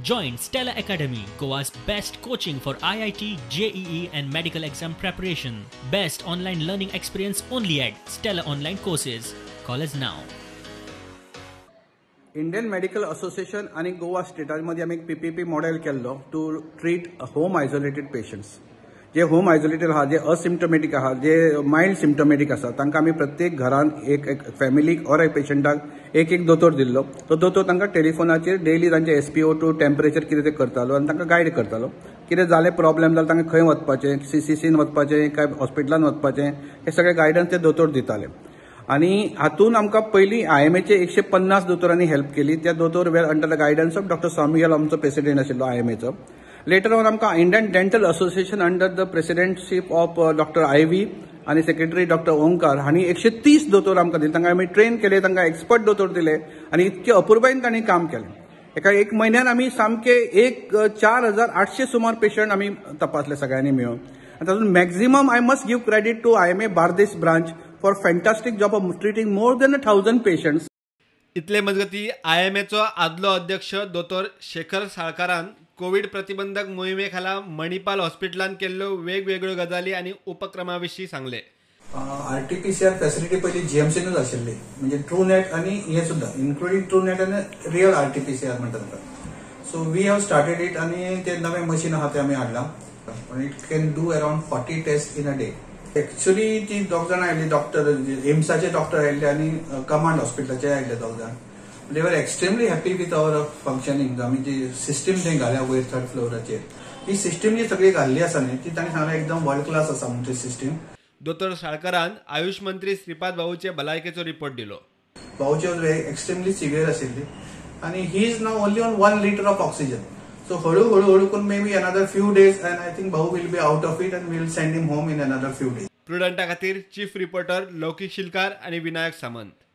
Join Stella Academy, Goa's best coaching for IIT, JEE and medical exam preparation. Best online learning experience only at Stella Online Courses. Call us now. Indian medical association आणि गोवा स्टेटामध्ये आम्ही एक PPP model केल्लो to treat home isolated patients. जे home isolated आहात, जे असिम्टोमॅटिक आहात, जे माइल्ड सिम्टोमॅटिक आसा, तांकां आमी प्रत्येक घरान एक फॅमिलीक ऑर एक पेशंटाक एक दोतोर दिल्लो. तो दोतोर तांकां टेलिफोनाचेर डेली तांचे SpO2 टेम्परेचर कितें ते करतालो आनी तांकां गायड करतालो. कितें जालें प्रॉब्लेम जाल्यार तांकां खंय वचपाचें, CCCन वचपाचें काय हॉस्पिटलान वचपाचें, हे सगळें गायडन्स ते दोतोर दिताले. आणि हातून आमकां पयलीं IMAचे 150 दोतोरांनी हेल्प केली. त्या दोतोर were under the guidance of doctor Samuel, आमचो प्रेसिडेंट आशिल्लो IMAचो. लेटर ऑन आमकां Indian dental association under the presidentship of doctor IV आणि सेक्रेटरी डॉक्टर ओंकार हांणी 130 दोतोर आमकां दिले. तांकां आमी ट्रेन केले, तांकां एक्सपर्ट दोतोर दिले आणि इतके अपुरबायेन तांणी काम केलें. एका एक म्हयन्यान आमी सामके 4800 सुमार पेशंट आमी तपासले सगळ्यांनी मेळून. आणि तातूंत maximum I must give credit to IMA Bardez branch for fantastic job of treating more than 1000 patients. इतले मजगती IMAचो आदलो अध्यक्ष दोतोर शेखर साळकारान कोविड प्रतिबंधक मोहिमे खाला मणिपाल हॉस्पिटलान केल्ल्यो वेगवेगळ्यो गजाली आणि उपक्रमाविषयी सांगले. RT-PCR फॅसिलिटी पयली GMCनूच आशिल्ली, म्हणजे TrueNet आणि हे सुद्धा इन्क्लुडिंग TrueNet आणि रियल RT-PCR म्हणतात. So we have started it आणि ते नवे मशीन आहा ते आमी हाडला. It can do around 40 test in a day. Actually ती दोग जाण आयिल्ली, डॉक्टर एम्साचे डॉक्टर आयिल्ले आणि कमांड हॉस्पिटलाचे आयिल्ले दोग जाण. दे वर extremely happy with our functioning. आमी जी सिस्टीम थंय घाल्या वयर 3rd फ्लोराचेर, ही सिस्टीम जी सगळी घाल्ली आसा न्ही, ती तांणी सांगलें एकदम वर्ल्ड क्लास आसा म्हणून ती सिस्टीम. दोतोर साळकारान आयुष मंत्री श्रीपाद भाऊचे भलायकेचो रिपोर्ट दिलो. भाऊची एक्स्ट्रीमली सिव्हियर आशिल्ली आणि he is now only on 1 litre of oxygen. So हळू करून maybe another few days and I think Bahu will be out of it and we will send him home in another few days. प्रुडंटा खातीर chief reporter लौकिक शिलकार आणि विनायक सामंत.